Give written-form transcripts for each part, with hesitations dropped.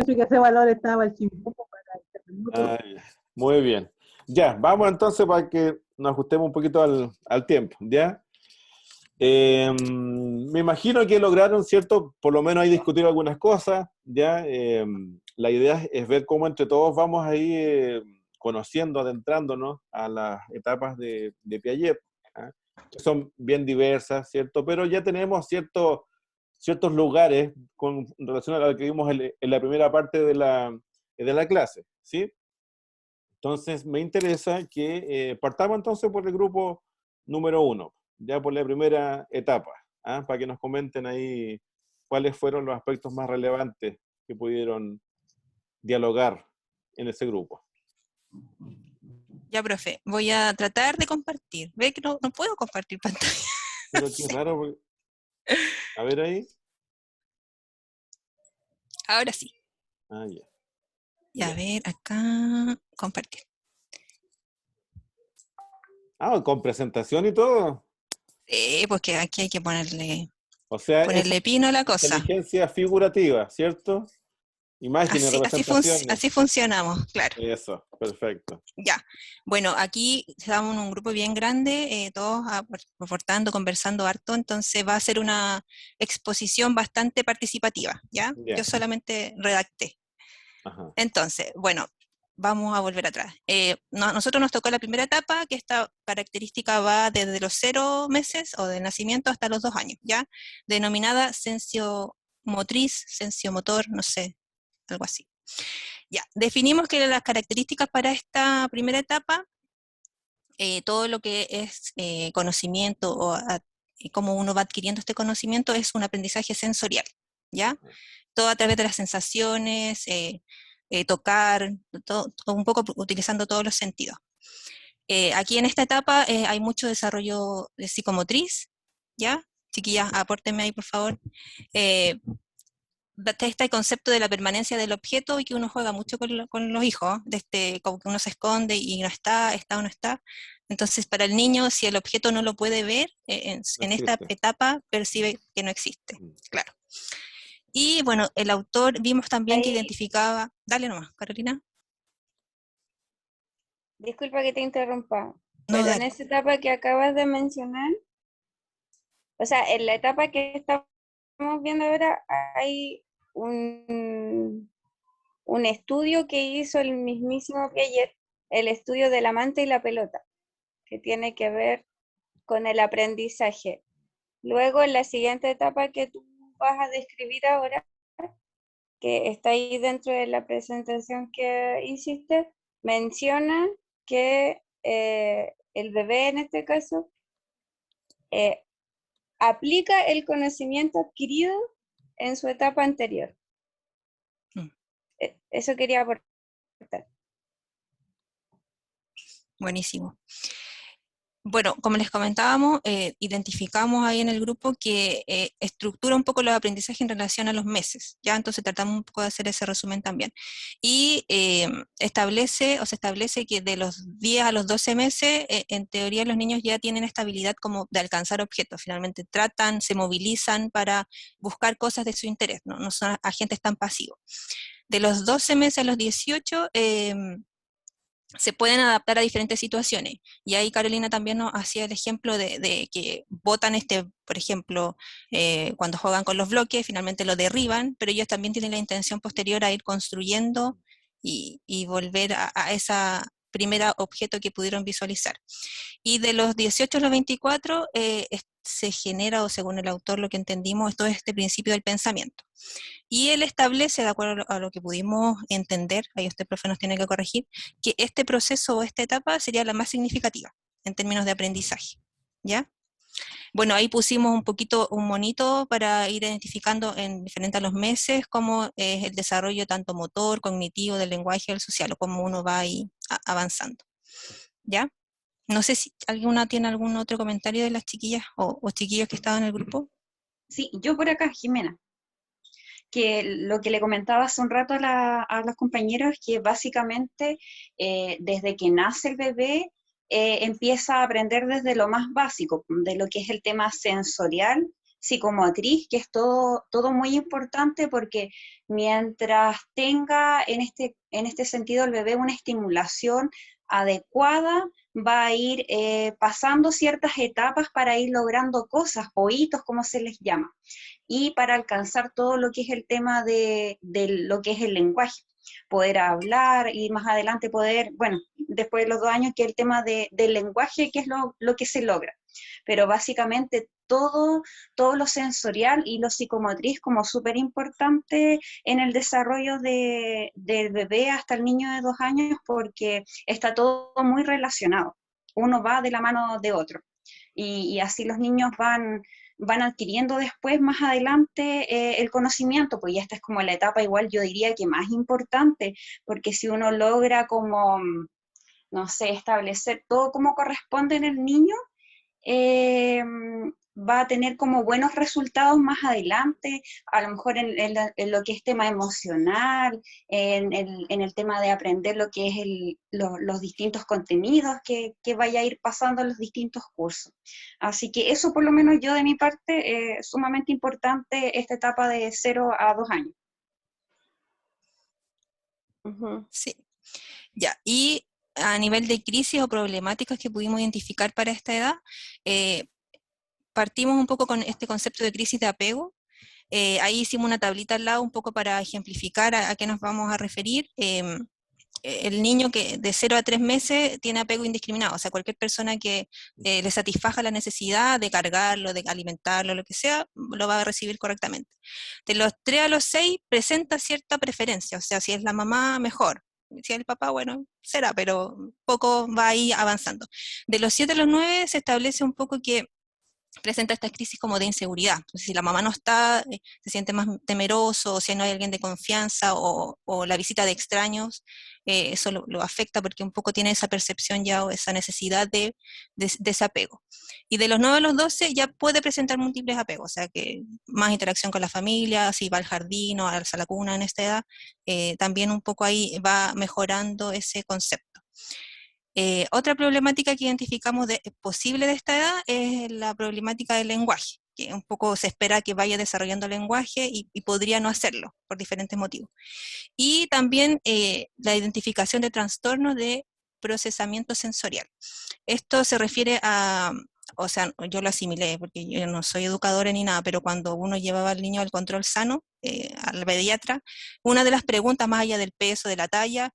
que ese valor estaba el chimbombo para el terremoto. Ah, ya. Muy bien. Ya, vamos entonces para que nos ajustemos un poquito al tiempo, ¿ya? Me imagino que lograron, ¿cierto? Por lo menos ahí discutir algunas cosas, ¿ya? La idea es ver cómo entre todos vamos ahí conociendo, adentrándonos a las etapas de Piaget, ¿ah? Que son bien diversas, ¿cierto? Pero ya tenemos ciertos lugares con relación a lo que vimos en la primera parte de la clase, ¿sí? Entonces, me interesa que partamos entonces por el grupo número 1, ya por la primera etapa, ¿ah? Para que nos comenten ahí cuáles fueron los aspectos más relevantes que pudieron dialogar en ese grupo. Ya, profe, voy a tratar de compartir. Ve que no puedo compartir pantalla. Pero qué Sí. raro, a ver ahí. Ahora sí. Ah, ya. Ya, a Ya. ver, acá, compartir. Ah, con presentación y todo. Pues que aquí hay que ponerle, O sea, es ponerle pino a la cosa. inteligencia figurativa, ¿cierto? Imágenes, representaciones. Así funcionamos, claro. Eso, perfecto. Ya. Bueno, aquí estamos en un grupo bien grande, todos aportando, conversando harto, entonces va a ser una exposición bastante participativa, ¿ya? Ya. Yo solamente redacté. Ajá. Entonces, bueno, vamos a volver atrás. Nosotros nos tocó la primera etapa, que esta característica va desde los 0 meses o de nacimiento hasta los 2 años, ¿ya? Denominada sensiomotriz, sensiomotor, no sé, algo así. Ya, definimos que las características para esta primera etapa, todo lo que es conocimiento o cómo uno va adquiriendo este conocimiento es un aprendizaje sensorial, ¿ya? Todo a través de las sensaciones, tocar, un poco utilizando todos los sentidos. Aquí en esta etapa hay mucho desarrollo de psicomotriz, ¿ya? Chiquillas, apórtenme ahí, por favor. Está este concepto de la permanencia del objeto y que uno juega mucho con los hijos, como que uno se esconde y no está o no está. Entonces, para el niño, si el objeto no lo puede ver, No en esta existe. etapa percibe que no existe, Mm. claro. Y bueno, el autor vimos también que Ahí, identificaba, dale nomás, Carolina. disculpa que te interrumpa, No, pero en dale. esa etapa que acabas de mencionar, o sea, en la etapa que estamos viendo ahora, hay un estudio que hizo el mismísimo Piaget, el estudio del amante y la pelota, que tiene que ver con el aprendizaje. Luego, en la siguiente etapa que tú vas a describir ahora, que está ahí dentro de la presentación que hiciste, menciona que el bebé en este caso eh, aplica el conocimiento adquirido en su etapa anterior. Mm. Eso quería aportar. Buenísimo. Bueno, como les comentábamos, identificamos ahí en el grupo que estructura un poco los aprendizajes en relación a los meses, ¿ya? Entonces tratamos un poco de hacer ese resumen también. Y se establece que de los 10 a los 12 meses, en teoría los niños ya tienen esta habilidad como de alcanzar objetos, finalmente tratan, se movilizan para buscar cosas de su interés, no son agentes tan pasivos. De los 12 meses a los 18, se pueden adaptar a diferentes situaciones. Y ahí Carolina también nos hacía el ejemplo de que botan por ejemplo, cuando juegan con los bloques, finalmente lo derriban, pero ellos también tienen la intención posterior a ir construyendo y volver a esa primera objeto que pudieron visualizar. Y de los 18 a los 24 se genera, o según el autor lo que entendimos, es todo este principio del pensamiento. Y él establece, de acuerdo a lo que pudimos entender, ahí usted, profe, nos tiene que corregir, que este proceso o esta etapa sería la más significativa en términos de aprendizaje, ¿ya? Bueno, ahí pusimos un poquito un monito para ir identificando en diferentes a los meses cómo es el desarrollo tanto motor, cognitivo, del lenguaje, del social, o cómo uno va ahí avanzando, ¿ya? No sé si alguna tiene algún otro comentario de las chiquillas o chiquillos que estaban en el grupo. Sí, yo por acá, Jimena, que lo que le comentaba hace un rato a los compañeros, que básicamente desde que nace el bebé empieza a aprender desde lo más básico, de lo que es el tema sensorial, psicomotriz, que es todo muy importante, porque mientras tenga en este sentido el bebé una estimulación adecuada, va a ir pasando ciertas etapas para ir logrando cosas, o hitos, como se les llama, y para alcanzar todo lo que es el tema de lo que es el lenguaje, poder hablar y más adelante poder, bueno, después de los 2 años, que el tema del lenguaje, que es lo que se logra. Pero básicamente todo lo sensorial y lo psicomotriz como súper importante en el desarrollo del bebé hasta el niño de 2 años, porque está todo muy relacionado. Uno va de la mano de otro. Y así los niños van adquiriendo después, más adelante, el conocimiento, pues ya esta es como la etapa igual, yo diría que más importante, porque si uno logra como, no sé, establecer todo como corresponde en el niño, eh, va a tener como buenos resultados más adelante, a lo mejor en lo que es tema emocional, en el tema de aprender lo que es los distintos contenidos que vaya a ir pasando en los distintos cursos. Así que eso, por lo menos yo de mi parte, es sumamente importante esta etapa de 0 a 2 años. Sí, ya. Y a nivel de crisis o problemáticas que pudimos identificar para esta edad, partimos un poco con este concepto de crisis de apego. Ahí hicimos una tablita al lado un poco para ejemplificar a qué nos vamos a referir. El niño que de 0 a 3 meses tiene apego indiscriminado, o sea, cualquier persona que le satisfaja la necesidad de cargarlo, de alimentarlo, lo que sea, lo va a recibir correctamente. De los 3 a los 6 presenta cierta preferencia, o sea, si es la mamá, mejor. Si es el papá, bueno, será, pero poco va ahí avanzando. De los 7 a los 9 se establece un poco que presenta esta crisis como de inseguridad. Entonces, si la mamá no está, se siente más temeroso, o si no hay alguien de confianza, o la visita de extraños, eso lo afecta porque un poco tiene esa percepción ya o esa necesidad de ese apego. Y de los 9 a los 12 ya puede presentar múltiples apegos, o sea que más interacción con la familia, si va al jardín o a la cuna en esta edad, también un poco ahí va mejorando ese concepto. Otra problemática que identificamos posible de esta edad es la problemática del lenguaje, que un poco se espera que vaya desarrollando el lenguaje y podría no hacerlo por diferentes motivos. Y también la identificación de trastornos de procesamiento sensorial. Esto se refiere a, o sea, yo lo asimilé porque yo no soy educadora ni nada, pero cuando uno llevaba al niño al control sano, al pediatra, una de las preguntas, más allá del peso, de la talla,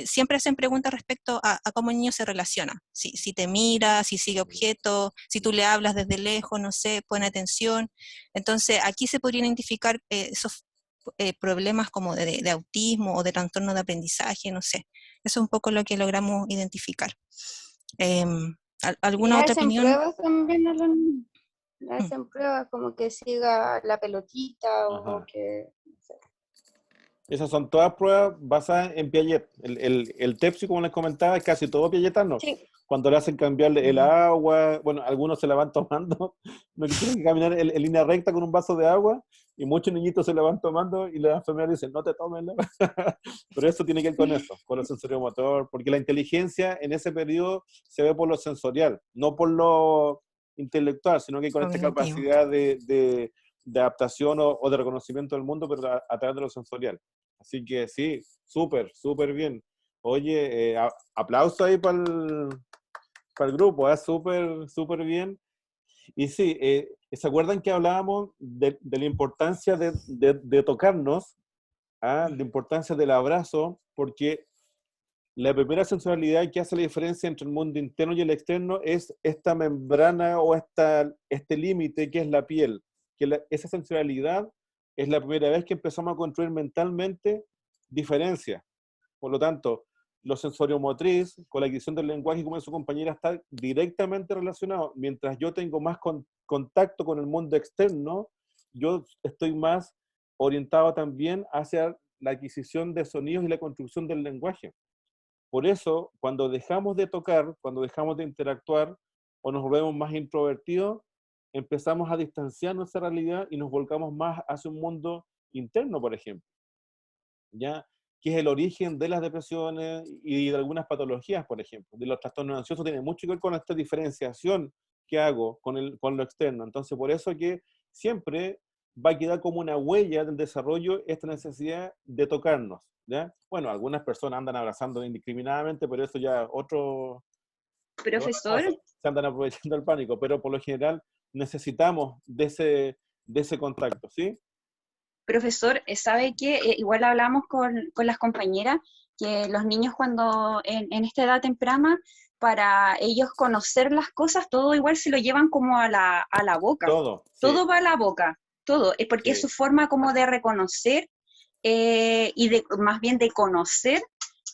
siempre hacen preguntas respecto a cómo el niño se relaciona. Si te mira, si sigue objetos, si tú le hablas desde lejos, no sé, pone atención. Entonces, aquí se podrían identificar esos problemas como de autismo o de trastorno de aprendizaje, no sé. Eso es un poco lo que logramos identificar. ¿Alguna Y otra hacen opinión? pruebas también a los niños. Hacen pruebas como que siga la pelotita o Ajá. que... no sé. Esas son todas pruebas basadas en Piaget. El TEPSI, como les comentaba, es casi todo piagetano. Sí. Cuando le hacen cambiarle el agua, bueno, algunos se la van tomando, no tienen que caminar en línea recta con un vaso de agua, y muchos niñitos se la van tomando y las enfermeras dicen, no te tomes la... Pero eso tiene que ver con eso, con lo sensoriomotor, porque la inteligencia en ese periodo se ve por lo sensorial, no por lo intelectual, sino que con esta Cognitivo. capacidad de adaptación o de reconocimiento del mundo, pero a través de lo sensorial. Así que sí, súper, súper bien. Oye, aplauso ahí para el grupo, súper, súper bien. Y sí, ¿se acuerdan que hablábamos de la importancia de tocarnos? La importancia del abrazo, porque la primera sensibilidad que hace la diferencia entre el mundo interno y el externo es esta membrana o este límite que es la piel. Que esa sensibilidad es la primera vez que empezamos a construir mentalmente diferencias. Por lo tanto, lo sensoriomotriz, con la adquisición del lenguaje, como su compañera, está directamente relacionado. Mientras yo tengo más contacto con el mundo externo, yo estoy más orientado también hacia la adquisición de sonidos y la construcción del lenguaje. Por eso, cuando dejamos de tocar, cuando dejamos de interactuar o nos volvemos más introvertidos, empezamos a distanciar nuestra realidad y nos volcamos más hacia un mundo interno, por ejemplo, ¿ya? Que es el origen de las depresiones y de algunas patologías, por ejemplo. De los trastornos ansiosos tiene mucho que ver con esta diferenciación que hago con lo externo. Entonces, por eso que siempre va a quedar como una huella del desarrollo esta necesidad de tocarnos, ¿ya? Bueno, algunas personas andan abrazando indiscriminadamente, pero eso ya es otra Profesor, cosa, se andan aprovechando el pánico, pero por lo general necesitamos de ese contacto, ¿sí? profesor, ¿sabe qué? Igual hablamos con las compañeras que los niños cuando en esta edad temprana, para ellos conocer las cosas, todo igual se lo llevan como a la boca. Todo, sí, Todo va a la boca, todo, es porque es sí, su forma como de reconocer y de más bien de conocer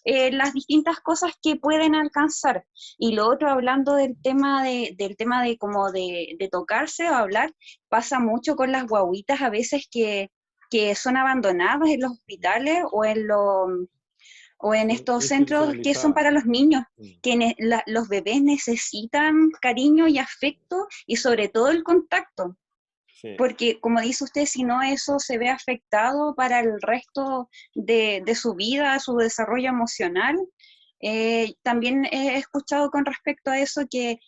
las distintas cosas que pueden alcanzar. Y lo otro, hablando del tema de como de tocarse o hablar, pasa mucho con las guaguitas a veces que son abandonadas en los hospitales o en estos centros que son institucionalizada. para los niños, Mm, que los bebés necesitan cariño y afecto y sobre todo el contacto. sí. Porque, como dice usted, si no, eso se ve afectado para el resto de su vida, su desarrollo emocional. También he escuchado con respecto a eso que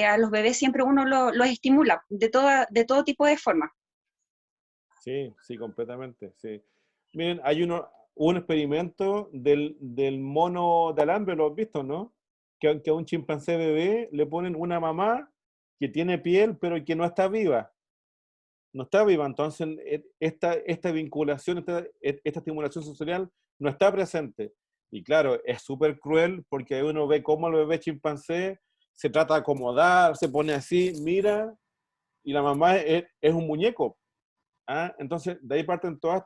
a los bebés siempre uno los estimula de todo tipo de formas. Sí, sí, completamente, sí. Miren, hay un experimento del mono de alambre, ¿lo has visto, no? Que a un chimpancé bebé le ponen una mamá que tiene piel, pero que no está viva. No está viva, entonces esta vinculación, esta estimulación sensorial no está presente. Y claro, es súper cruel porque ahí uno ve cómo el bebé chimpancé se trata de acomodar, se pone así, mira, y la mamá es un muñeco. ¿Ah? Entonces, de ahí parten todas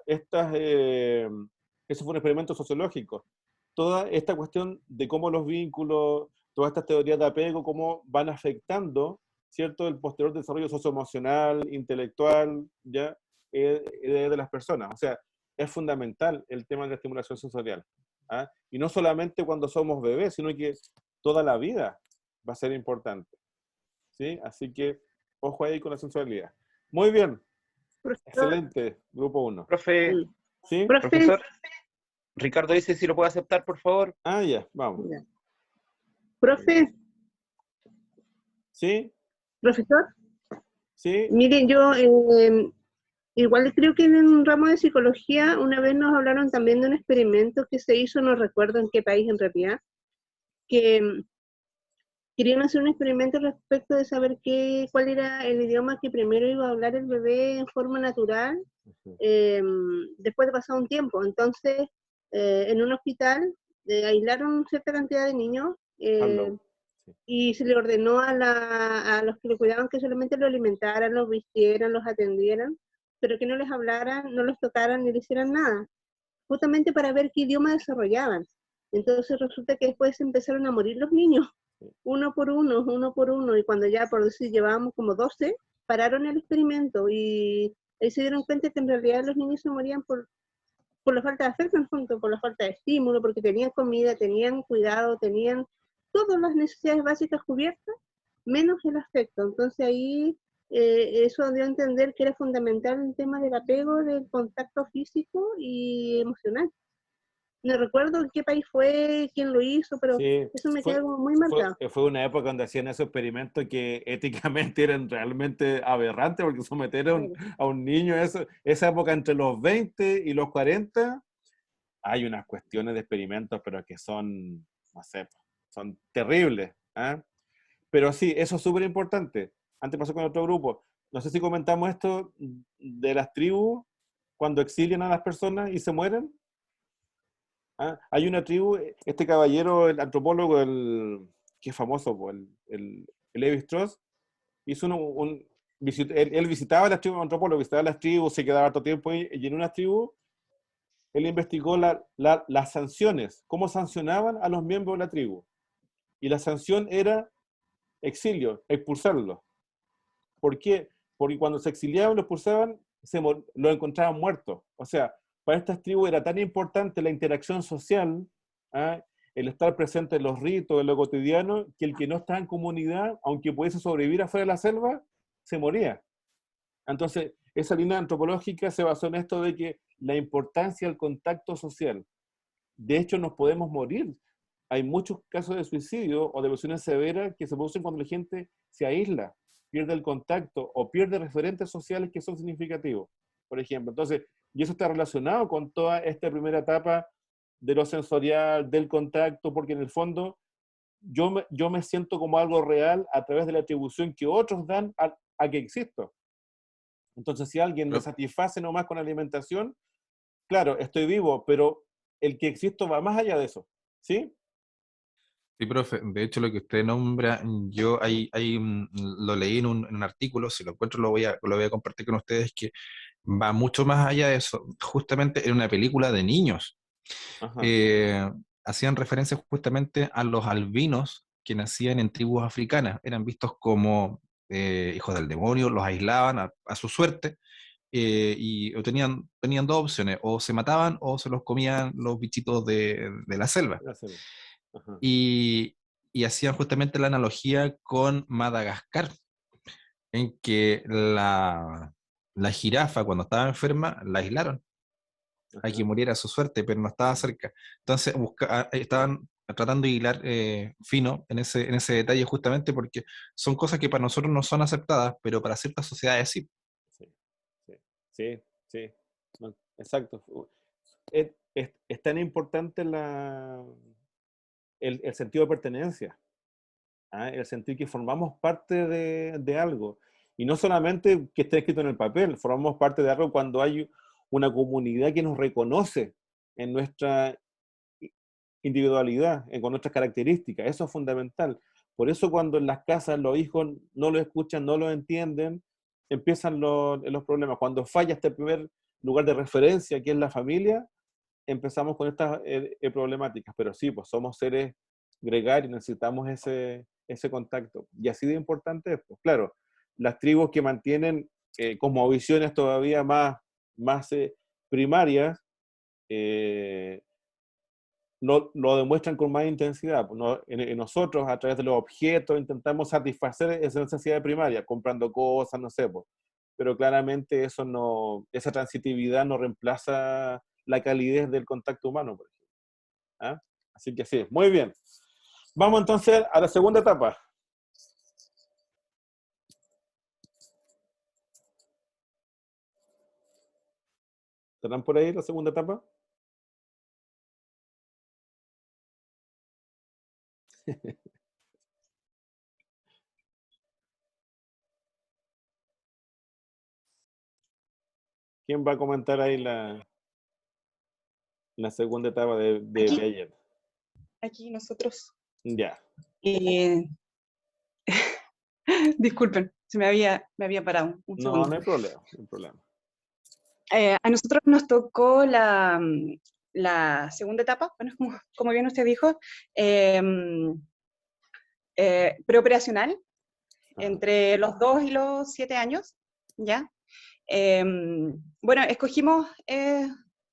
eso fue un experimento sociológico, toda esta cuestión de cómo los vínculos, todas estas teorías de apego, cómo van afectando, ¿cierto?, el posterior desarrollo socioemocional, intelectual, ¿ya?, de las personas. O sea, es fundamental el tema de la estimulación sensorial. ¿Ah? Y no solamente cuando somos bebés, sino que toda la vida va a ser importante. ¿Sí? Así que, ojo ahí con la sensualidad. Muy bien. Profesor, Excelente, grupo uno. Profe, mm, ¿Sí? profe, profesor, Ricardo dice si lo puede aceptar, por favor. Ah, ya, vamos. ya. Profe, ¿Sí? profesor, ¿Sí? miren, yo igual creo que en un ramo de psicología una vez nos hablaron también de un experimento que se hizo, no recuerdo en qué país en realidad, que querían hacer un experimento respecto de saber cuál era el idioma que primero iba a hablar el bebé en forma natural después de pasar un tiempo. Entonces, en un hospital aislaron cierta cantidad de niños Hello. Sí. y se le ordenó a los que le cuidaban que solamente lo alimentaran, los vistieran, los atendieran, pero que no les hablaran, no los tocaran ni le hicieran nada, justamente para ver qué idioma desarrollaban. Entonces resulta que después empezaron a morir los niños, uno por uno, y cuando ya por decir llevábamos como 12, pararon el experimento y ahí se dieron cuenta que en realidad los niños se morían por la falta de afecto, en el fondo, por la falta de estímulo, porque tenían comida, tenían cuidado, tenían todas las necesidades básicas cubiertas, menos el afecto. Entonces ahí eso dio a entender que era fundamental el tema del apego, del contacto físico y emocional. No recuerdo en qué país fue, quién lo hizo, pero Sí, eso me queda como muy marcado. fue una época donde hacían esos experimentos que éticamente eran realmente aberrantes porque someter a un niño a esa época entre los 20 y los 40, hay unas cuestiones de experimentos, pero que son, no sé, son terribles. ¿Ah? Pero sí, eso es súper importante. Antes pasó con otro grupo. No sé si comentamos esto de las tribus cuando exilian a las personas y se mueren. ¿Ah? Hay una tribu, este caballero, el antropólogo, que es famoso, po, el Levi Strauss, hizo él visitaba las tribus, antropólogo, visitaba las tribus, se quedaba harto tiempo ahí, y en una tribu él investigó las sanciones, cómo sancionaban a los miembros de la tribu. Y la sanción era exilio, expulsarlos. ¿Por qué? Porque cuando se exiliaban, lo expulsaban, lo encontraban muertos. O sea, para estas tribus era tan importante la interacción social, ¿ah? El estar presente en los ritos, en lo cotidiano, que el que no estaba en comunidad, aunque pudiese sobrevivir afuera de la selva, se moría. Entonces, esa línea antropológica se basó en esto de que la importancia del contacto social. De hecho, nos podemos morir. Hay muchos casos de suicidio o de lesiones severas que se producen cuando la gente se aísla. pierde el contacto o pierde referentes sociales que son significativos, por ejemplo. Entonces, y eso está relacionado con toda esta primera etapa de lo sensorial, del contacto, porque en el fondo yo me siento como algo real a través de la atribución que otros dan a que existo. Entonces, si alguien me satisface nomás con alimentación, claro, estoy vivo, pero el que existo va más allá de eso, ¿sí? Sí, profe, de hecho lo que usted nombra, yo lo leí en un artículo, si lo encuentro lo voy a compartir con ustedes, que va mucho más allá de eso. Justamente en una película de niños, Ajá, eh, hacían referencia justamente a los albinos que nacían en tribus africanas, eran vistos como hijos del demonio, los aislaban a su suerte, y tenían dos opciones, o se mataban o se los comían los bichitos de la selva. gracias. Ajá, Y, y hacían justamente la analogía con Madagascar, en que la jirafa cuando estaba enferma la aislaron a que ajá. muriera a su suerte, pero no estaba cerca. Entonces estaban tratando de hilar fino en ese detalle justamente porque son cosas que para nosotros no son aceptadas, pero para ciertas sociedades sí. Sí, sí, sí, sí. No, exacto. Es tan importante el sentido de pertenencia, ¿ah? El sentir que formamos parte de algo. Y no solamente que esté escrito en el papel, formamos parte de algo cuando hay una comunidad que nos reconoce en nuestra individualidad, con nuestras características. Eso es fundamental. Por eso cuando en las casas los hijos no lo escuchan, no lo entienden, empiezan los problemas. Cuando falla este primer lugar de referencia, que es la familia, empezamos con estas problemáticas. Pero sí, pues somos seres gregarios, necesitamos ese contacto. Y así de importante es, pues claro, las tribus que mantienen cosmovisiones todavía más primarias, lo demuestran con más intensidad. En nosotros, a través de los objetos, intentamos satisfacer esa necesidad primaria, comprando cosas, no sé, pues. Pero claramente esa transitividad no reemplaza la calidez del contacto humano, por ejemplo. ¿Ah? Así que sí, muy bien. Vamos entonces a la segunda etapa. ¿Estarán por ahí la segunda etapa? ¿Quién va a comentar ahí la segunda etapa de Aquí, ayer? aquí nosotros. Ya. Eh, disculpen, me había parado un No, segundo. no hay problema, no hay problema. A nosotros nos tocó la segunda etapa, bueno, como bien usted dijo, preoperacional, Ajá. entre los 2 y los 7 años, ¿ya? Bueno, escogimos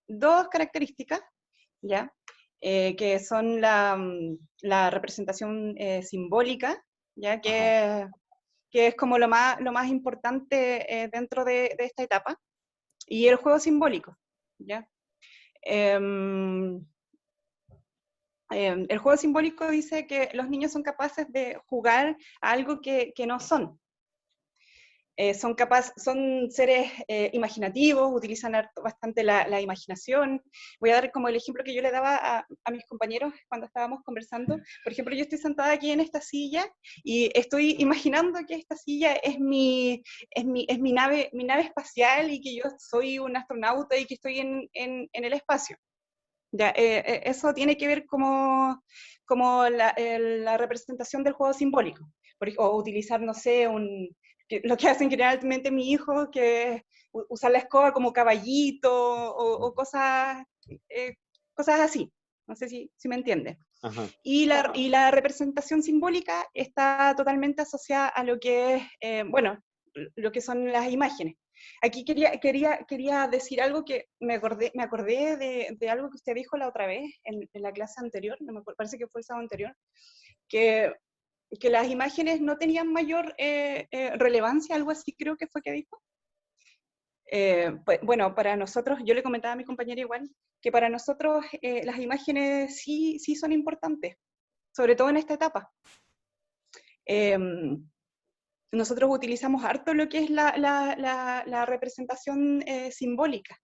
dos características, ¿ya? Que son la representación simbólica, ¿ya? Que es como lo más importante dentro de esta etapa, y el juego simbólico, ¿ya? El juego simbólico dice que los niños son capaces de jugar a algo que no son. Son seres imaginativos, utilizan bastante la imaginación. Voy a dar como el ejemplo que yo le daba a mis compañeros cuando estábamos conversando. Por ejemplo, yo estoy sentada aquí en esta silla y estoy imaginando que esta silla es mi nave espacial y que yo soy un astronauta y que estoy en el espacio. Ya, eso tiene que ver como la representación del juego simbólico. O utilizar, no sé, lo que hacen generalmente mi hijo, que es usar la escoba como caballito o cosas así. No sé si me entiende. Ajá. Y la representación simbólica está totalmente asociada a lo que es, bueno, lo que son las imágenes. Aquí quería decir algo que me acordé de algo que usted dijo la otra vez en la clase anterior, no me acuerdo, parece que fue el sábado anterior, que las imágenes no tenían mayor relevancia, algo así creo que fue que dijo. Pues, bueno, para nosotros, yo le comentaba a mi compañera igual, que para nosotros las imágenes sí son importantes, sobre todo en esta etapa. nosotros utilizamos harto lo que es la representación simbólica.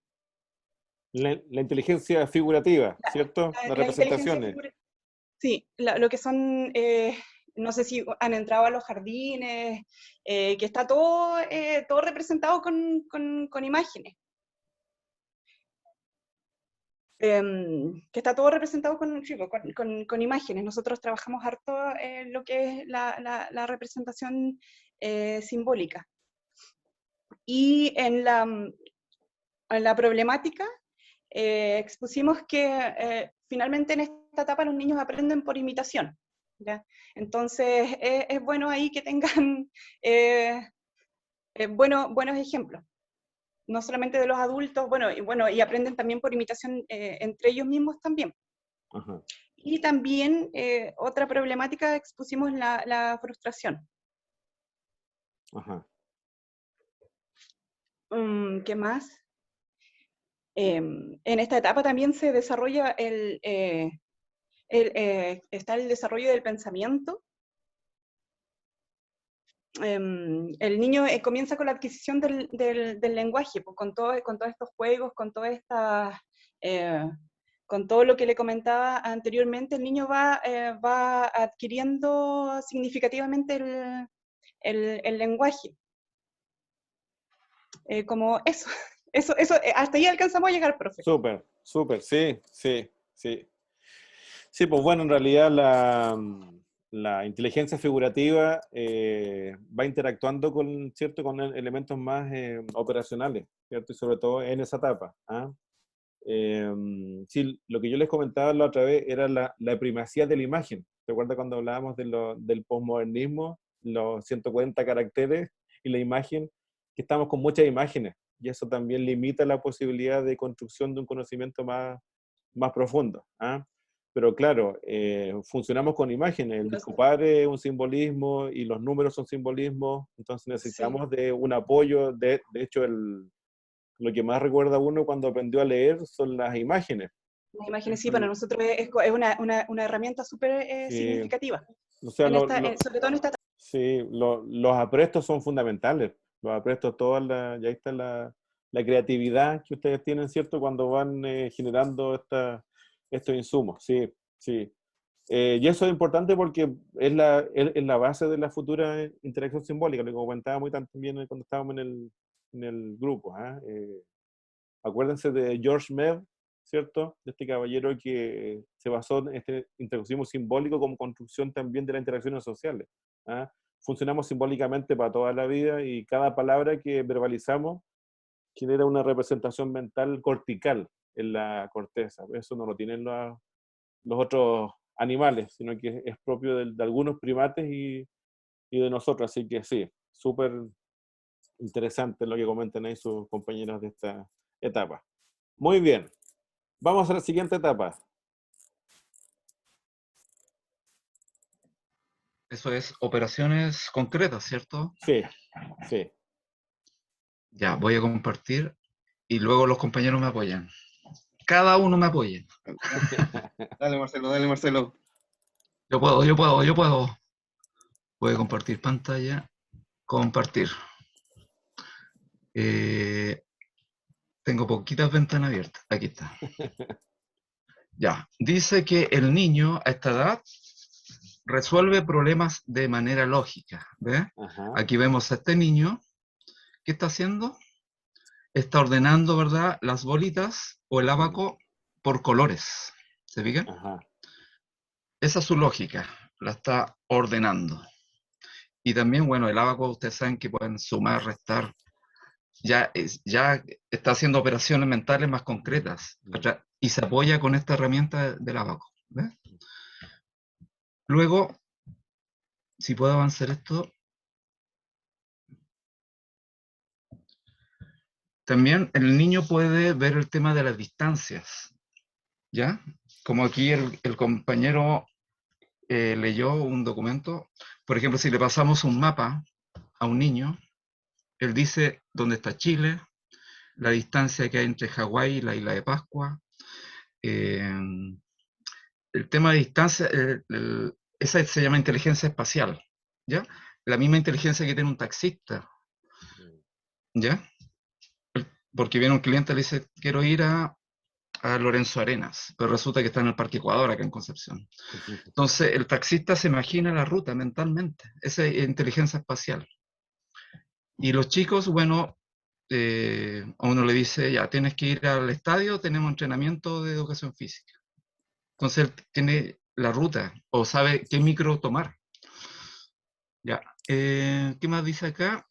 La inteligencia figurativa, ¿cierto? Las La inteligencia representaciones. Sí, lo que son, no sé si han entrado a los jardines, que está todo, todo representado con imágenes. Que está todo representado con imágenes. Nosotros trabajamos harto en lo que es la representación simbólica. Y en la problemática expusimos que finalmente en esta etapa los niños aprenden por imitación, ¿ya? Entonces es bueno ahí que tengan buenos ejemplos. No solamente de los adultos, y aprenden también por imitación entre ellos mismos también. Ajá. Y también otra problemática expusimos la frustración. Ajá. ¿Qué más? En esta etapa también se desarrolla está el desarrollo del pensamiento. El niño comienza con la adquisición del lenguaje, pues, con todos estos juegos, con todo lo que le comentaba anteriormente, el niño va adquiriendo significativamente el lenguaje. Como eso, hasta ahí alcanzamos a llegar, profe. Súper, súper, sí. Sí, pues bueno, en realidad la inteligencia figurativa va interactuando ¿cierto? Con elementos más operacionales, ¿cierto? Y sobre todo en esa etapa. ¿Ah? Sí, lo que yo les comentaba la otra vez era la primacía de la imagen. ¿Te acuerdas cuando hablábamos del posmodernismo, los 140 caracteres y la imagen? Que estamos con muchas imágenes, y eso también limita la posibilidad de construcción de un conocimiento más profundo. ¿Ah? Pero claro, funcionamos con imágenes, el disco padre es un simbolismo y los números son simbolismos, entonces necesitamos de un apoyo. De hecho, lo que más recuerda uno cuando aprendió a leer son las imágenes. Las imágenes, sí, para nosotros es una herramienta súper significativa. O sea, sobre todo en esta etapa. Sí, los aprestos son fundamentales. Los aprestos, ya está la creatividad que ustedes tienen, ¿cierto? Cuando van generando estos insumos, sí. Y eso es importante porque es la base de la futura interacción simbólica, lo que comentábamos también cuando estábamos en el grupo. Acuérdense de George Mead, ¿cierto? De este caballero que se basó en este interaccionismo simbólico como construcción también de las interacciones sociales. Funcionamos simbólicamente para toda la vida y cada palabra que verbalizamos genera una representación mental cortical en la corteza. Eso no lo tienen los otros animales, sino que es propio de algunos primates y de nosotros. Así que sí, súper interesante lo que comentan ahí sus compañeros de esta etapa. Muy bien, vamos a la siguiente etapa. Eso es operaciones concretas, ¿cierto? Sí. Ya, voy a compartir y luego los compañeros me apoyan. Cada uno me apoya. Dale, Marcelo. Yo puedo. Voy a compartir pantalla. Compartir. Tengo poquitas ventanas abiertas. Aquí está. Ya. Dice que el niño a esta edad resuelve problemas de manera lógica. ¿Ves? Aquí vemos a este niño. ¿Qué está haciendo? Está ordenando, ¿verdad?, las bolitas o el ábaco por colores. ¿Se fijan? Esa es su lógica. La está ordenando. Y también, bueno, el ábaco, ustedes saben que pueden sumar, restar. Ya está haciendo operaciones mentales más concretas. Y se apoya con esta herramienta del ábaco. ¿Ves? Luego, si puedo avanzar esto. También el niño puede ver el tema de las distancias, ¿ya? Como aquí el compañero leyó un documento, por ejemplo, si le pasamos un mapa a un niño, él dice dónde está Chile, la distancia que hay entre Hawái y la isla de Pascua. El tema de distancia, esa se llama inteligencia espacial, ¿ya? la misma inteligencia que tiene un taxista, ¿ya? Porque viene un cliente y le dice, quiero ir a Lorenzo Arenas, pero resulta que está en el Parque Ecuador, acá en Concepción. Entonces, el taxista se imagina la ruta mentalmente, esa es inteligencia espacial. Y los chicos, bueno, a uno le dice, ya, tienes que ir al estadio, tenemos entrenamiento de educación física. Entonces, él tiene la ruta, o sabe qué micro tomar. Ya, ¿qué más dice acá?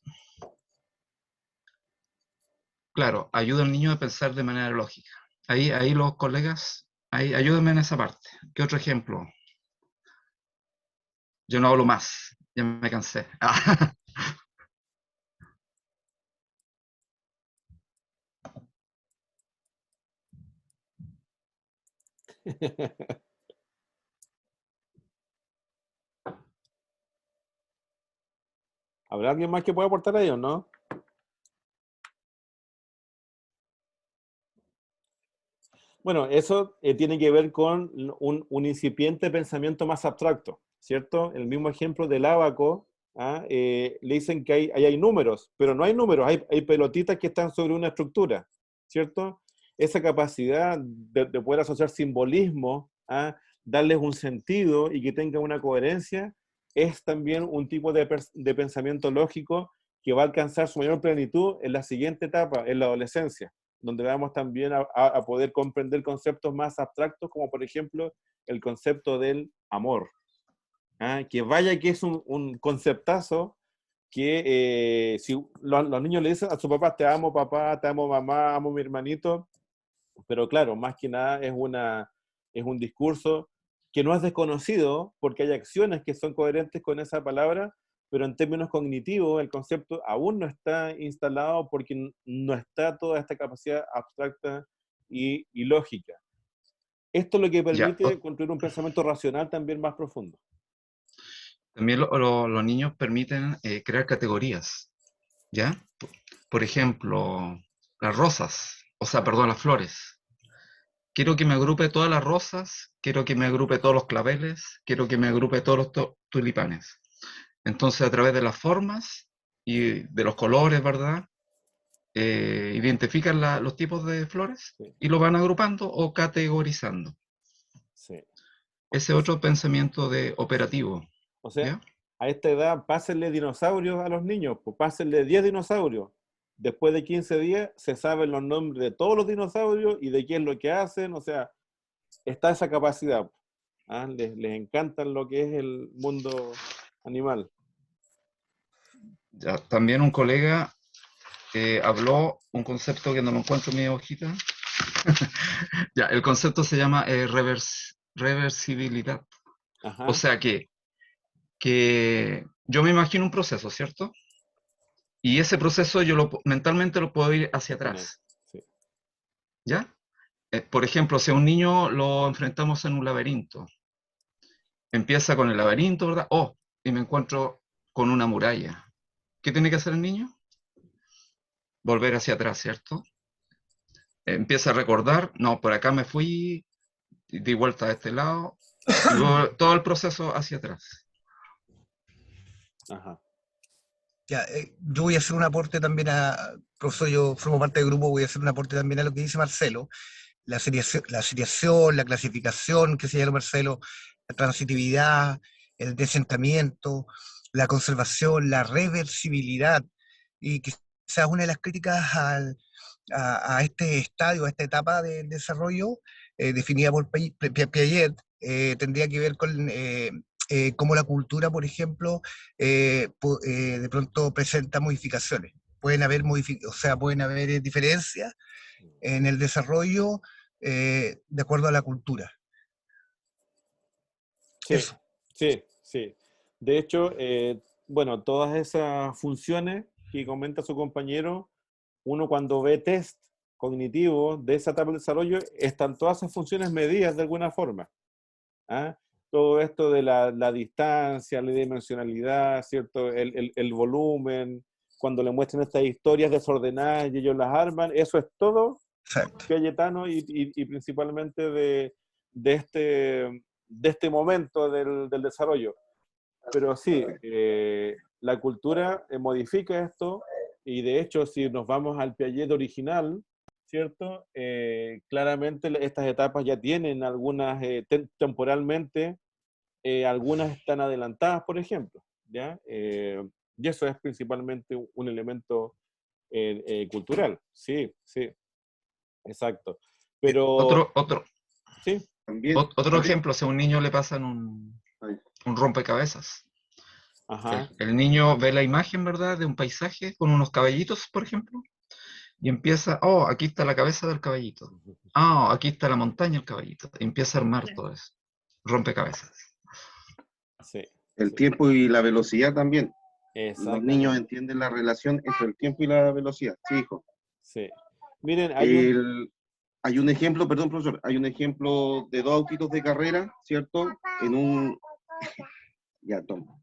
Claro, ayuda al niño a pensar de manera lógica. Ahí los colegas, ayúdenme en esa parte. ¿Qué otro ejemplo? Yo no hablo más, ya me cansé. ¿Habrá alguien más que pueda aportar a ellos, no? Bueno, eso tiene que ver con un incipiente pensamiento más abstracto, ¿cierto? El mismo ejemplo del ábaco, le dicen que hay números, pero no hay números, hay pelotitas que están sobre una estructura, ¿cierto? Esa capacidad de poder asociar simbolismo, darles un sentido y que tenga una coherencia, es también un tipo de pensamiento lógico que va a alcanzar su mayor plenitud en la siguiente etapa, en la adolescencia, donde vamos también a poder comprender conceptos más abstractos, como por ejemplo el concepto del amor. Que vaya que es un conceptazo que si los niños le dicen a su papá, te amo papá, te amo mamá, amo mi hermanito, pero claro, más que nada es un discurso que no es desconocido porque hay acciones que son coherentes con esa palabra, pero en términos cognitivos el concepto aún no está instalado porque no está toda esta capacidad abstracta y lógica. Esto es lo que Ya, permite construir un pensamiento racional también más profundo. también los niños permiten crear categorías, ¿ya? Por ejemplo, las rosas, o sea, perdón, las flores. Quiero que me agrupe todas las rosas, quiero que me agrupe todos los claveles, quiero que me agrupe todos los tulipanes. Entonces, a través de las formas y de los colores, ¿verdad? Identifican los tipos de flores Sí. y lo van agrupando o categorizando. Sí. Ese otro pensamiento de operativo. O sea, ¿ya? a esta edad, pásenle dinosaurios a los niños, pues pásenle 10 dinosaurios. Después de 15 días se saben los nombres de todos los dinosaurios y de qué es lo que hacen, o sea, está esa capacidad. Les encanta lo que es el mundo animal. Ya, también un colega habló un concepto que no lo encuentro en mi hojita. Ya, el concepto se llama reversibilidad. Ajá. O sea que yo me imagino un proceso, ¿cierto? Y ese proceso yo mentalmente lo puedo ir hacia atrás. Sí. ¿Ya? Por ejemplo, si a un niño lo enfrentamos en un laberinto, empieza con el laberinto, ¿verdad? Oh, y me encuentro con una muralla. ¿Qué tiene que hacer el niño? Volver hacia atrás, ¿cierto? Empieza a recordar, no, por acá me fui, di vuelta a este lado, y luego todo el proceso hacia atrás. Ajá. Ya, yo voy a hacer un aporte también profesor, yo formo parte del grupo, voy a hacer un aporte también a lo que dice Marcelo, la seriación, la clasificación que señaló Marcelo, la transitividad, el desentamiento, la conservación, la reversibilidad, y quizás una de las críticas a este estadio, a esta etapa de desarrollo, definida por Piaget, tendría que ver con cómo la cultura, por ejemplo, de pronto presenta modificaciones. Pueden haber diferencias en el desarrollo de acuerdo a la cultura. Sí, Eso. sí. De hecho, bueno, todas esas funciones que comenta su compañero, uno cuando ve test cognitivos de esa etapa de desarrollo, están todas esas funciones medidas de alguna forma. Todo esto de la distancia, la dimensionalidad, ¿cierto? El volumen, cuando le muestran estas historias desordenadas y ellos las arman, eso es todo piagetano y principalmente de este momento del desarrollo. pero sí, la cultura modifica esto, y de hecho, si nos vamos al Piaget original, ¿cierto? Claramente estas etapas ya tienen algunas, temporalmente, algunas están adelantadas, por ejemplo, ¿ya? Y eso es principalmente un elemento cultural, sí, sí, exacto. Pero, Otro sí, Otro ejemplo, si a un niño le pasan un rompecabezas. ajá, El niño ve la imagen, ¿verdad?, de un paisaje con unos caballitos, por ejemplo, y empieza, oh, aquí está la cabeza del caballito. Ah, aquí está la montaña del caballito. Y empieza a armar todo eso. Rompecabezas. sí, El sí, tiempo y la velocidad también. Los niños exactamente, entienden la relación entre el tiempo y la velocidad. Sí, hijo. sí. Miren, hay un, Hay un ejemplo, perdón, profesor, hay un ejemplo de dos autitos de carrera, ¿cierto? En un... Ya, toma.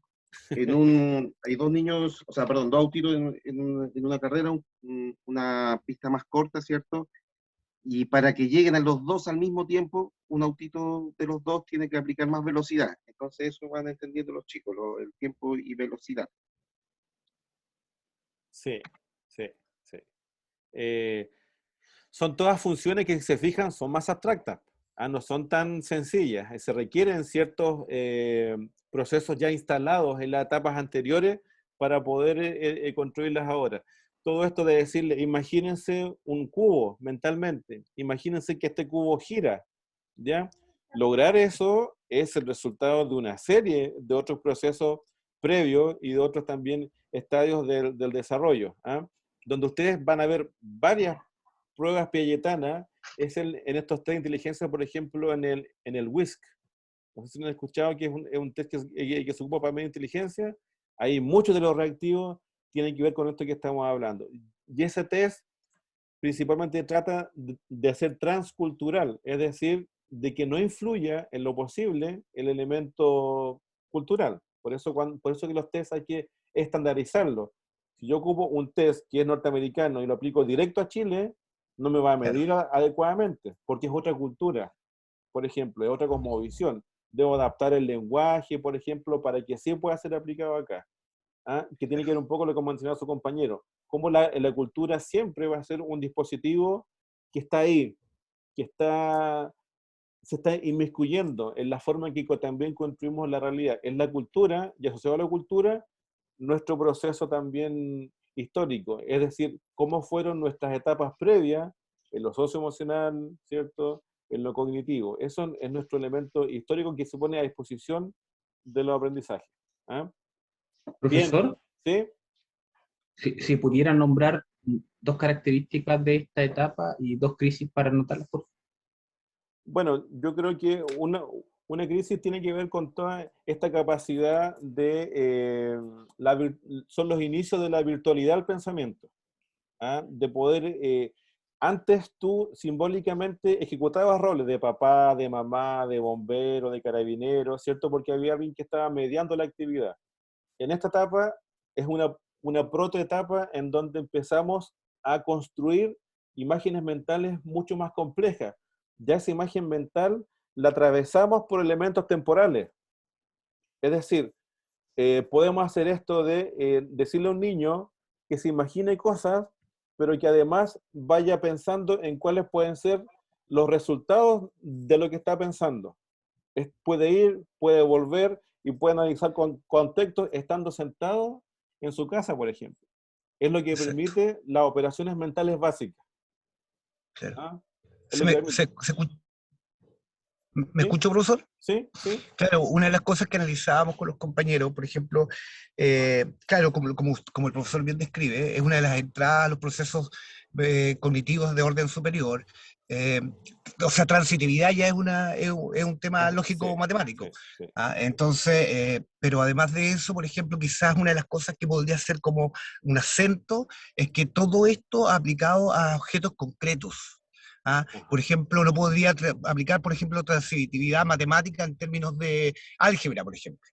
Hay dos niños, o sea, perdón, dos autitos en una carrera, una pista más corta, ¿cierto? Y para que lleguen a los dos al mismo tiempo, un autito de los dos tiene que aplicar más velocidad. Entonces eso van entendiendo los chicos, el tiempo y velocidad. sí, sí, sí. Son todas funciones que, si se fijan, son más abstractas, no son tan sencillas. Se requieren ciertos procesos ya instalados en las etapas anteriores para poder construirlas ahora. Todo esto de decirle, imagínense un cubo mentalmente, imagínense que este cubo gira, ¿ya? Lograr eso es el resultado de una serie de otros procesos previos y de otros también estadios del desarrollo, donde ustedes van a ver varias pruebas piagetanas, en estos test de inteligencia, por ejemplo, en el WISC. No sé si han escuchado que es un test que se ocupa para medir inteligencia. Ahí muchos de los reactivos tienen que ver con esto que estamos hablando. Y ese test principalmente trata de ser transcultural, es decir, de que no influya en lo posible el elemento cultural. Por eso que los tests hay que estandarizarlos. Si yo ocupo un test que es norteamericano y lo aplico directo a Chile, no me va a medir adecuadamente, porque es otra cultura, por ejemplo, es otra cosmovisión. Debo adaptar el lenguaje, por ejemplo, para que sí pueda ser aplicado acá. Que tiene que ver un poco lo que mencionaba su compañero, cómo la cultura siempre va a ser un dispositivo que está ahí, que se está inmiscuyendo en la forma en que también construimos la realidad. Es la cultura, y asociado a la cultura, nuestro proceso también histórico, es decir, cómo fueron nuestras etapas previas en lo socioemocional, ¿cierto?, en lo cognitivo. Eso es nuestro elemento histórico que se pone a disposición de los aprendizajes. Bien, Profesor, ¿sí? si pudiera nombrar dos características de esta etapa y dos crisis para anotarlas, por favor. Bueno, yo creo que una crisis tiene que ver con toda esta capacidad de, son los inicios de la virtualidad del pensamiento, de poder, antes tú simbólicamente ejecutabas roles de papá, de mamá, de bombero, de carabinero, ¿cierto? Porque había alguien que estaba mediando la actividad. En esta etapa es una protoetapa en donde empezamos a construir imágenes mentales mucho más complejas. Ya esa imagen mental la atravesamos por elementos temporales. Es decir, podemos hacer esto de decirle a un niño que se imagine cosas, pero que además vaya pensando en cuáles pueden ser los resultados de lo que está pensando. Puede ir, puede volver y puede analizar contextos estando sentado en su casa, por ejemplo. Es lo que Exacto. permite las operaciones mentales básicas. Claro. Es lo que permite. ¿Me escucho, profesor? Sí, sí. Claro, una de las cosas que analizábamos con los compañeros, por ejemplo, claro, como el profesor bien describe, es una de las entradas a los procesos cognitivos de orden superior. O sea, transitividad ya es un tema lógico-matemático. Sí. Entonces, pero además de eso, por ejemplo, quizás una de las cosas que podría ser como un acento es que todo esto aplicado a objetos concretos. Por ejemplo, no podría aplicar, por ejemplo, transitividad matemática en términos de álgebra, por ejemplo.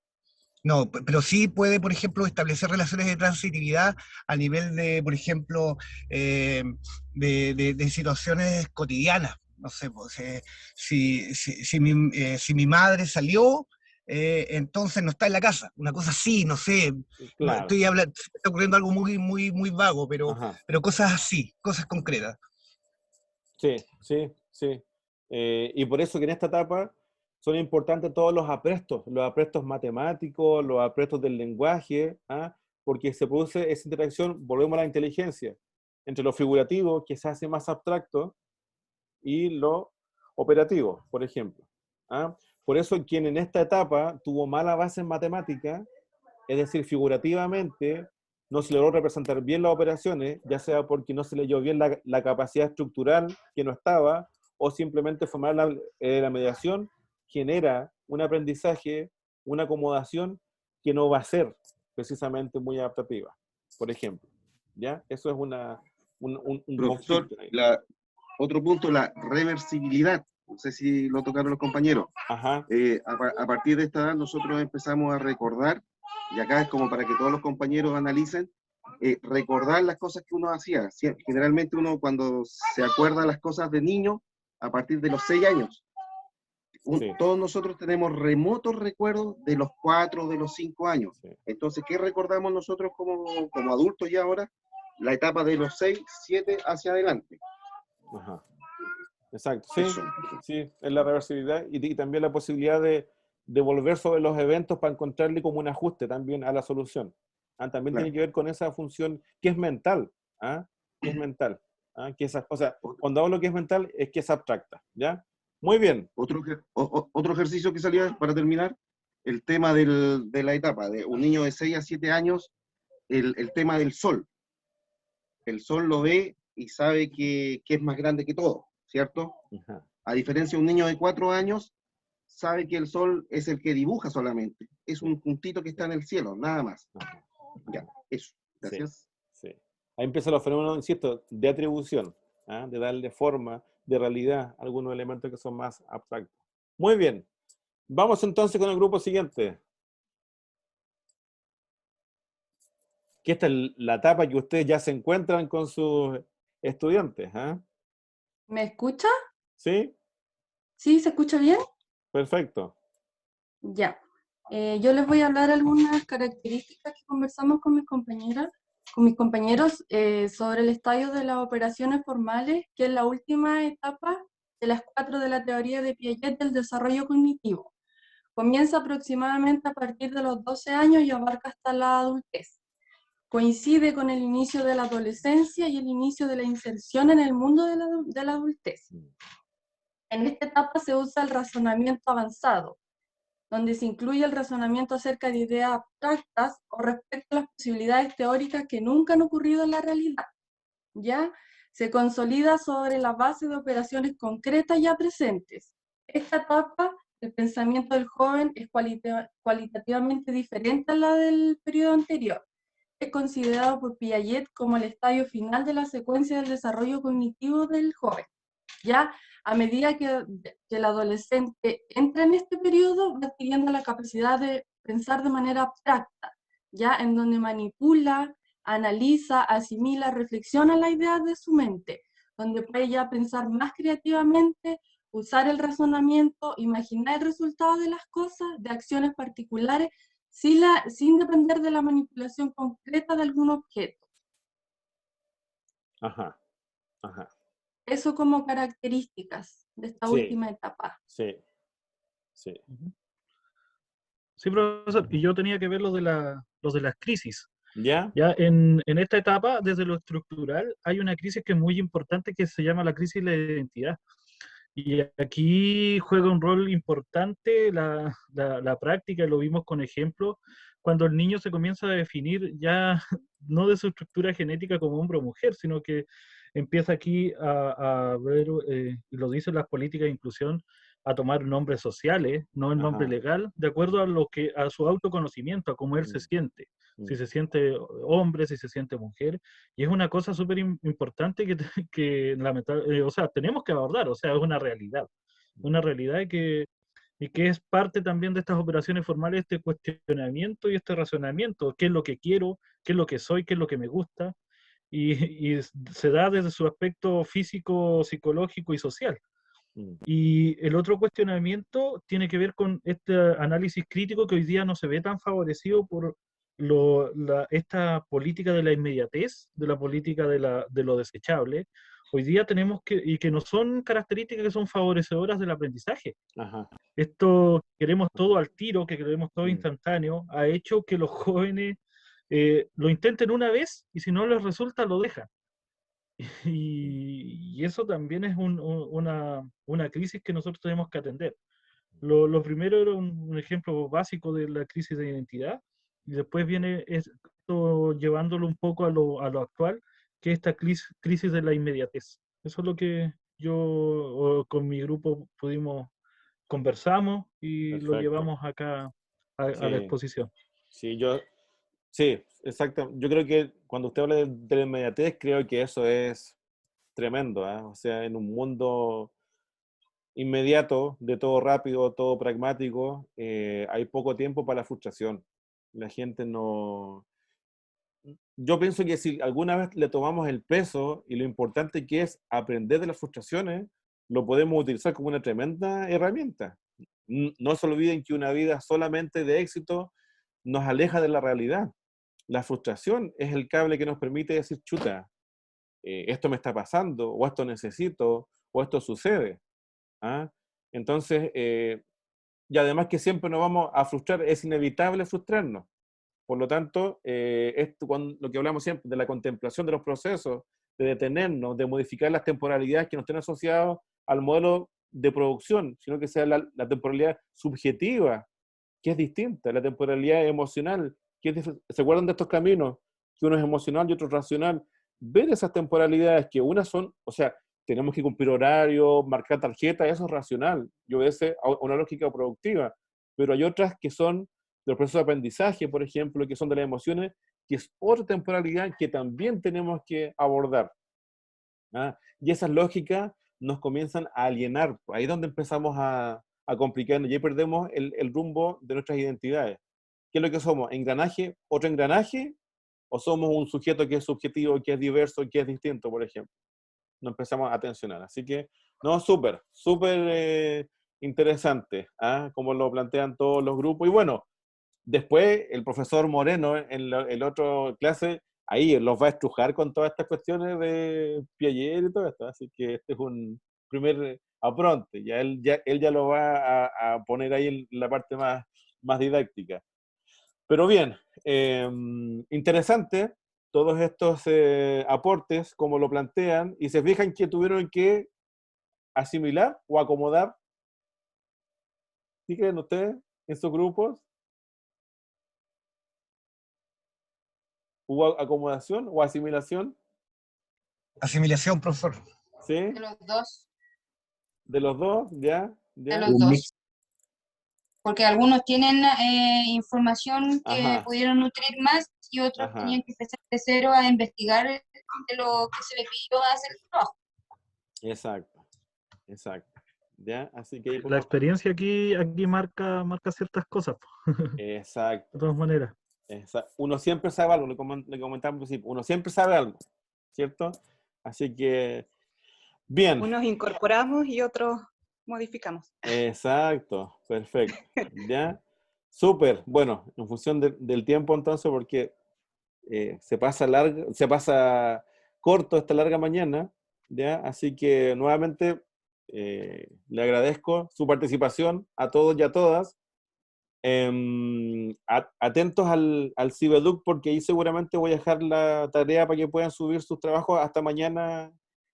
No, pero sí puede, por ejemplo, establecer relaciones de transitividad a nivel de, por ejemplo, de situaciones cotidianas. No sé, pues, si mi madre salió entonces no está en la casa. Una cosa así, no sé. Claro. Estoy hablando, me está ocurriendo algo muy vago, Ajá. pero cosas así, cosas concretas. Sí, sí, sí. Y por eso que en esta etapa son importantes todos los aprestos matemáticos, los aprestos del lenguaje, ¿ah? Porque se produce esa interacción, volvemos a la inteligencia, entre lo figurativo, que se hace más abstracto, y lo operativo, por ejemplo. ¿Ah? Por eso quien en esta etapa tuvo mala base en matemática, es decir, figurativamente, no se logró representar bien las operaciones, ya sea porque no se leyó bien la capacidad estructural que no estaba, o simplemente fue mal la mediación, genera un aprendizaje, una acomodación que no va a ser precisamente muy adaptativa, por ejemplo. ¿Ya? Eso es un Profesor, conflicto ahí. otro punto, la reversibilidad. No sé si lo tocaron los compañeros. Ajá. A partir de esta edad nosotros empezamos a recordar, y acá es como para que todos los compañeros analicen, recordar las cosas que uno hacía. Generalmente uno cuando se acuerda las cosas de niño, a partir de los 6 años. Sí. Todos nosotros tenemos remotos recuerdos de los 4, de los 5 años. Sí. Entonces, ¿qué recordamos nosotros como adultos ya ahora? La etapa de los 6, 7 hacia adelante. Ajá. Exacto, sí, sí, es la reversibilidad y también la posibilidad de volver sobre los eventos para encontrarle como un ajuste también a la solución. ¿Ah? También Claro. tiene que ver con esa función que es mental, ¿ah? Que es mental, ¿ah? O sea, cuando hablo que es mental es que es abstracta, ¿ya? Muy bien. Otro ejercicio que salía para terminar, el tema de la etapa, de un niño de 6 a 7 años, el tema del sol. El sol lo ve y sabe que es más grande que todo, ¿cierto? Ajá. A diferencia de un niño de 4 años, sabe que el sol es el que dibuja solamente. Es un puntito que está en el cielo, nada más. Ajá. Ya, eso. Gracias. Sí, sí. Ahí empiezan los fenómenos, insisto, de atribución, ¿ah? De darle forma, de realidad, a algunos elementos que son más abstractos. Muy bien. Vamos entonces con el grupo siguiente. Que esta es la etapa que ustedes ya se encuentran con sus estudiantes, ¿ah? ¿Me escucha? ¿Sí? ¿Sí? ¿Se escucha bien? Perfecto. Ya. Yo les voy a hablar algunas características que conversamos con mis compañeros sobre el estadio de las operaciones formales, que es la última etapa de las 4 de la teoría de Piaget del desarrollo cognitivo. Comienza aproximadamente a partir de los 12 años y abarca hasta la adultez. Coincide con el inicio de la adolescencia y el inicio de la inserción en el mundo de la adultez. En esta etapa se usa el razonamiento avanzado, donde se incluye el razonamiento acerca de ideas abstractas o respecto a las posibilidades teóricas que nunca han ocurrido en la realidad. ¿Ya? Se consolida sobre la base de operaciones concretas ya presentes. Esta etapa, el pensamiento del joven es cualitativamente diferente a la del periodo anterior. Es considerado por Piaget como el estadio final de la secuencia del desarrollo cognitivo del joven. Ya a medida que el adolescente entra en este periodo, va adquiriendo la capacidad de pensar de manera abstracta, ya en donde manipula, analiza, asimila, reflexiona las ideas de su mente, donde puede ya pensar más creativamente, usar el razonamiento, imaginar el resultado de las cosas, de acciones particulares, sin depender de la manipulación concreta de algún objeto. Ajá, ajá. Eso como características de esta última etapa. Sí, sí. Sí, profesor, y yo tenía que ver los de las crisis. ¿Ya? Ya en esta etapa, desde lo estructural, hay una crisis que es muy importante que se llama la crisis de la identidad. Y aquí juega un rol importante la práctica, lo vimos con ejemplos, cuando el niño se comienza a definir ya no de su estructura genética como hombre o mujer, sino que empieza aquí a ver, y lo dicen las políticas de inclusión, a tomar nombres sociales, no el nombre legal, de acuerdo a su autoconocimiento, a cómo él se siente. Si se siente hombre, si se siente mujer, y es una cosa súper importante que o sea, tenemos que abordar, o sea, es una realidad y que es parte también de estas operaciones formales, este cuestionamiento y este razonamiento, qué es lo que quiero, qué es lo que soy, qué es lo que me gusta, y se da desde su aspecto físico, psicológico y social. Y el otro cuestionamiento tiene que ver con este análisis crítico que hoy día no se ve tan favorecido por esta política de la inmediatez, de la política de lo desechable. Hoy día tenemos y que no son características que son favorecedoras del aprendizaje. Ajá. Esto, queremos todo al tiro, que queremos todo instantáneo, ha hecho que los jóvenes lo intenten una vez y si no les resulta lo dejan. Y eso también es una crisis que nosotros tenemos que atender. Lo primero era un ejemplo básico de la crisis de identidad, y después viene esto llevándolo un poco a lo actual, que es esta crisis de la inmediatez. Eso es lo que yo con mi grupo conversamos y lo Perfecto. llevamos acá a la Sí. exposición. Sí, exacto. Yo creo que cuando usted habla de la inmediatez, creo que eso es tremendo, ¿eh? O sea, en un mundo inmediato, de todo rápido, todo pragmático, hay poco tiempo para la frustración. La gente no... Yo pienso que si alguna vez le tomamos el peso y lo importante que es aprender de las frustraciones, lo podemos utilizar como una tremenda herramienta. No se olviden que una vida solamente de éxito nos aleja de la realidad. La frustración es el cable que nos permite decir, chuta, esto me está pasando, o esto necesito, o esto sucede. ¿Ah? Entonces, y además que siempre nos vamos a frustrar, es inevitable frustrarnos. Por lo tanto, lo que hablamos siempre de la contemplación de los procesos, de detenernos, de modificar las temporalidades que nos estén asociadas al modelo de producción, sino que sea la temporalidad subjetiva, que es distinta, la temporalidad emocional, ¿se acuerdan de estos caminos? Que uno es emocional y otro es racional. Ver esas temporalidades, que unas son, o sea, tenemos que cumplir horario, marcar tarjeta, eso es racional, y obedece a una lógica productiva, pero hay otras que son del proceso de aprendizaje, por ejemplo, que son de las emociones, que es otra temporalidad que también tenemos que abordar. ¿Ah? Y esas lógicas nos comienzan a alienar, ahí es donde empezamos a complicarnos, y ahí perdemos el rumbo de nuestras identidades. ¿Qué es lo que somos? ¿Engranaje? ¿Otro engranaje? ¿O somos un sujeto que es subjetivo, que es diverso, que es distinto, por ejemplo? Nos empezamos a tensionar. Así que, no, súper interesante, ¿ah? Como lo plantean todos los grupos. Y bueno, después el profesor Moreno en la otra clase, ahí los va a estrujar con todas estas cuestiones de Piaget y todo esto. Así que este es un primer apronte. Él ya lo va a poner ahí en la parte más didáctica. Pero bien, interesante todos estos aportes, como lo plantean, y se fijan que tuvieron que asimilar o acomodar. ¿Sí creen ustedes en sus grupos? ¿Hubo acomodación o asimilación? Asimilación, profesor. ¿Sí? De los dos. ¿De los dos? ¿Ya? De los dos. Porque algunos tienen información que Ajá. pudieron nutrir más y otros Ajá. tenían que empezar de cero a investigar de lo que se les pidió hacer el trabajo. Exacto. ¿Ya? Así que La experiencia aquí marca ciertas cosas. Exacto. De todas maneras. Uno siempre sabe algo, le comentamos al principio, uno siempre sabe algo, ¿cierto? Así que, bien. Unos incorporamos y otros modificamos. Exacto, perfecto. ¿Ya? Súper. Bueno, en función del tiempo entonces, porque se pasa corto esta larga mañana, ¿ya? Así que nuevamente le agradezco su participación a todos y a todas. Atentos al Cibeduc, porque ahí seguramente voy a dejar la tarea para que puedan subir sus trabajos hasta mañana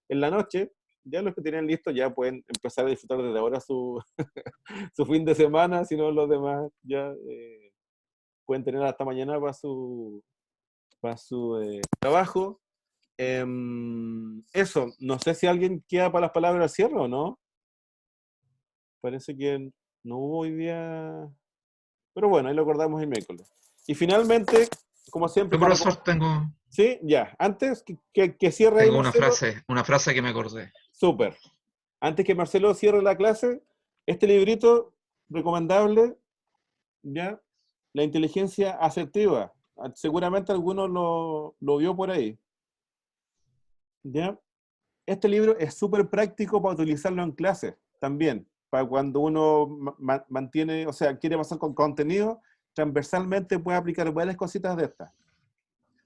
en la noche. Ya los que tienen listo ya pueden empezar a disfrutar desde ahora su fin de semana, si no los demás ya pueden tener hasta mañana para su trabajo. Eso, no sé si alguien queda para las palabras al cierre o no. Parece que no hubo hoy día, pero bueno, ahí lo acordamos el miércoles. Y finalmente, como siempre... Yo, profesor, tengo... Sí, ya. Antes que cierre tengo ahí Marcelo, una frase que me acordé. Súper. Antes que Marcelo cierre la clase, este librito recomendable, ¿ya? La inteligencia asertiva. Seguramente alguno lo vio por ahí. ¿Ya? Este libro es súper práctico para utilizarlo en clase. también, para cuando uno mantiene, o sea, quiere pasar con contenido, transversalmente puede aplicar varias cositas de estas.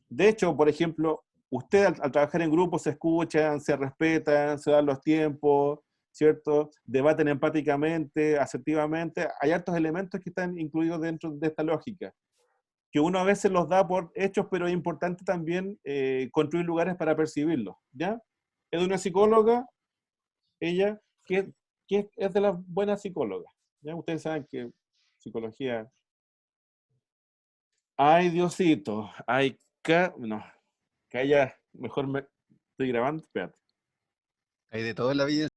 De hecho, por ejemplo, usted al trabajar en grupo se escuchan, se respetan, se dan los tiempos, ¿cierto? Debaten empáticamente, asertivamente. Hay hartos elementos que están incluidos dentro de esta lógica, que uno a veces los da por hechos, pero es importante también construir lugares para percibirlos, ¿ya? Es de una psicóloga, ella, que es de las buenas psicólogas, ¿ya? Ustedes saben que psicología... Ay, Diosito, ay, no, calla, mejor me estoy grabando, espérate. Hay de todo en la vida.